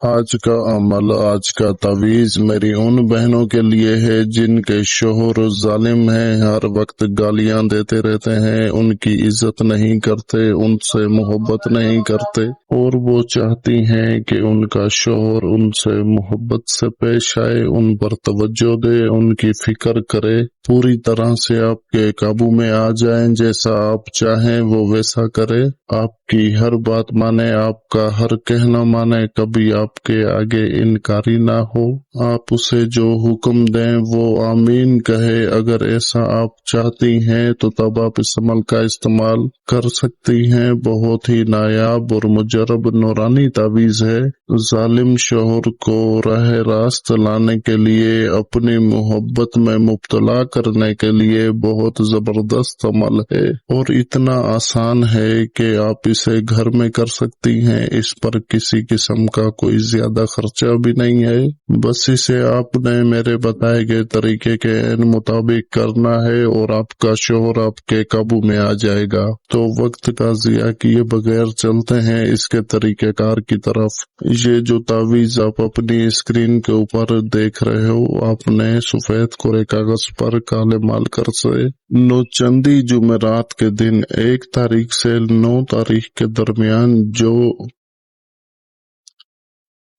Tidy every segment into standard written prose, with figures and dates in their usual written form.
آج کا عمل، آج کا تعویذ میری ان بہنوں کے لیے ہے جن کے شوہر ظالم ہیں، ہر وقت گالیاں دیتے رہتے ہیں، ان کی عزت نہیں کرتے، ان سے محبت نہیں کرتے، اور وہ چاہتی ہیں کہ ان کا شوہر ان سے محبت سے پیش آئے، ان پر توجہ دے، ان کی فکر کرے، پوری طرح سے آپ کے قابو میں آ جائیں، جیسا آپ چاہیں وہ ویسا کرے، آپ کی ہر بات مانے، آپ کا ہر کہنا مانے، کبھی آپ کے آگے انکاری نہ ہو، آپ اسے جو حکم دیں وہ آمین کہے۔ اگر ایسا آپ چاہتی ہیں تو تب آپ اس عمل کا استعمال کر سکتی ہیں۔ بہت ہی نایاب اور مجرب نورانی تعویذ ہے۔ ظالم شوہر کو راہ راست لانے کے لیے، اپنی محبت میں مبتلا کرنے کے لیے بہت زبردست عمل ہے، اور اتنا آسان ہے کہ آپ اسے گھر میں کر سکتی ہیں۔ اس پر کسی قسم کا کوئی زیادہ خرچہ بھی نہیں ہے، بس اسے آپ نے میرے بتائے گئے طریقے کے عین مطابق کرنا ہے اور آپ کا شوہر آپ کے قابو میں آ جائے گا۔ تو وقت کا ضیاع کیے بغیر چلتے ہیں اس کے طریقہ کار کی طرف۔ یہ جو تعویذ آپ اپنی اسکرین کے اوپر دیکھ رہے ہو، آپ نے سفید کورے کاغذ پر کالے مارکر سے نوچندی جمعرات کے دن 1 تاریخ سے 9 تاریخ کے درمیان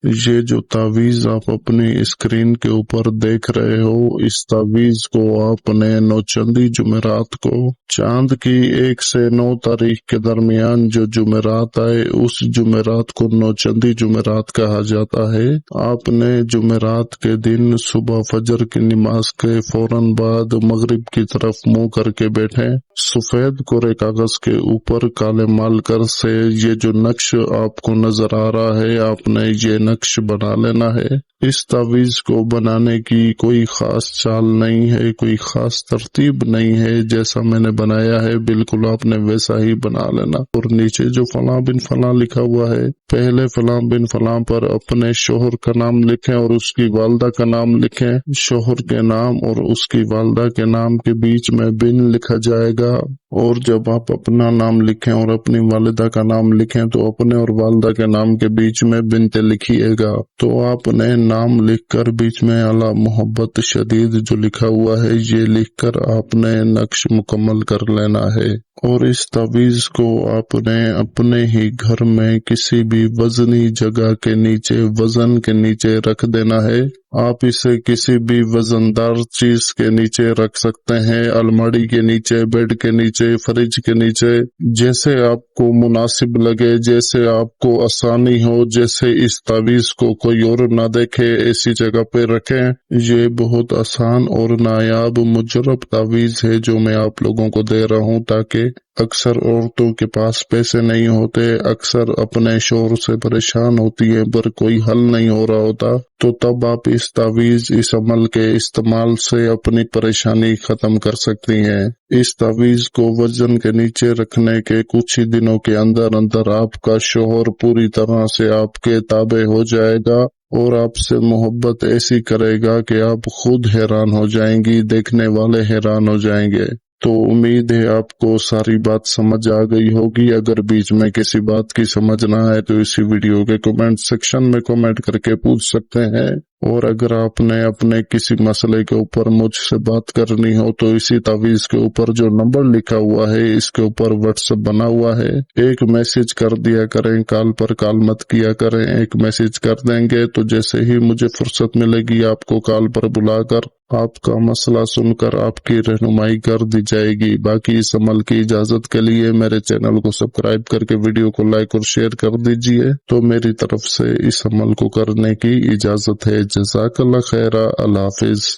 یہ جو تعویذ آپ اپنی اسکرین کے اوپر دیکھ رہے ہو، اس تعویذ کو آپ نے نوچندی جمعرات کو، چاند کی 1 سے 9 تاریخ کے درمیان جو جمعرات آئے، اس جمعرات کو نوچندی جمعرات کہا جاتا ہے۔ آپ نے جمعرات کے دن صبح فجر کی نماز کے فوراً بعد مغرب کی طرف منہ کر کے بیٹھیں، سفید کورے کاغذ کے اوپر کالے مارکر سے یہ جو نقش آپ کو نظر آ رہا ہے، آپ نے یہ نقش بنا لینا ہے۔ اس تعویذ کو بنانے کی کوئی خاص چال نہیں ہے، کوئی خاص ترتیب نہیں ہے، جیسا میں نے بنایا ہے بالکل آپ نے ویسا ہی بنا لینا۔ اور نیچے جو فلاں بن فلاں لکھا ہوا ہے، پہلے فلاں بن فلاں پر اپنے شوہر کا نام لکھیں اور اس کی والدہ کا نام لکھیں۔ شوہر کے نام اور اس کی والدہ کے نام کے بیچ میں بن لکھا جائے گا، اور جب آپ اپنا نام لکھیں اور اپنی والدہ کا نام لکھیں تو اپنے اور والدہ کے نام کے بیچ میں بنت لکھیے گا۔ تو آپ نے نام لکھ کر بیچ میں اعلیٰ محبت شدید جو لکھا ہوا ہے، یہ لکھ کر آپ نے نقش مکمل کر لینا ہے۔ اور اس تعویذ کو آپ نے اپنے ہی گھر میں کسی بھی وزنی جگہ کے نیچے، وزن کے نیچے رکھ دینا ہے۔ آپ اسے کسی بھی وزندار چیز کے نیچے رکھ سکتے ہیں، الماڑی کے نیچے، بیڈ کے نیچے، فریج کے نیچے، جیسے آپ کو مناسب لگے، جیسے آپ کو آسانی ہو، جیسے اس تعویذ کو کوئی اور نہ دیکھے ایسی جگہ پہ رکھیں۔ یہ بہت آسان اور نایاب مجرب تعویذ ہے جو میں آپ لوگوں کو دے رہا ہوں، تاکہ اکثر عورتوں کے پاس پیسے نہیں ہوتے، اکثر اپنے شوہر سے پریشان ہوتی ہیں پر کوئی حل نہیں ہو رہا ہوتا، تو تب آپ اس تعویذ، اس عمل کے استعمال سے اپنی پریشانی ختم کر سکتی ہیں۔ اس تعویذ کو وزن کے نیچے رکھنے کے کچھ ہی دنوں کے اندر اندر آپ کا شوہر پوری طرح سے آپ کے تابع ہو جائے گا، اور آپ سے محبت ایسی کرے گا کہ آپ خود حیران ہو جائیں گی، دیکھنے والے حیران ہو جائیں گے۔ تو امید ہے آپ کو ساری بات سمجھ آ گئی ہوگی۔ اگر بیچ میں کسی بات کی سمجھ نہ آئے تو اسی ویڈیو کے کمنٹ سیکشن میں کمنٹ کر کے پوچھ سکتے ہیں، اور اگر آپ نے اپنے کسی مسئلے کے اوپر مجھ سے بات کرنی ہو تو اسی تعویذ کے اوپر جو نمبر لکھا ہوا ہے، اس کے اوپر واٹس ایپ بنا ہوا ہے، ایک میسج کر دیا کریں، کال پر کال مت کیا کریں، ایک میسج کر دیں گے تو جیسے ہی مجھے فرصت ملے گی آپ کو کال پر بلا کر آپ کا مسئلہ سن کر آپ کی رہنمائی کر دی جائے گی۔ باقی اس عمل کی اجازت کے لیے میرے چینل کو سبسکرائب کر کے ویڈیو کو لائک اور شیئر کر دیجئے۔ تو میری طرف سے اس عمل کو کرنے کی اجازت ہے۔ جزاک اللہ خیر، اللہ حافظ۔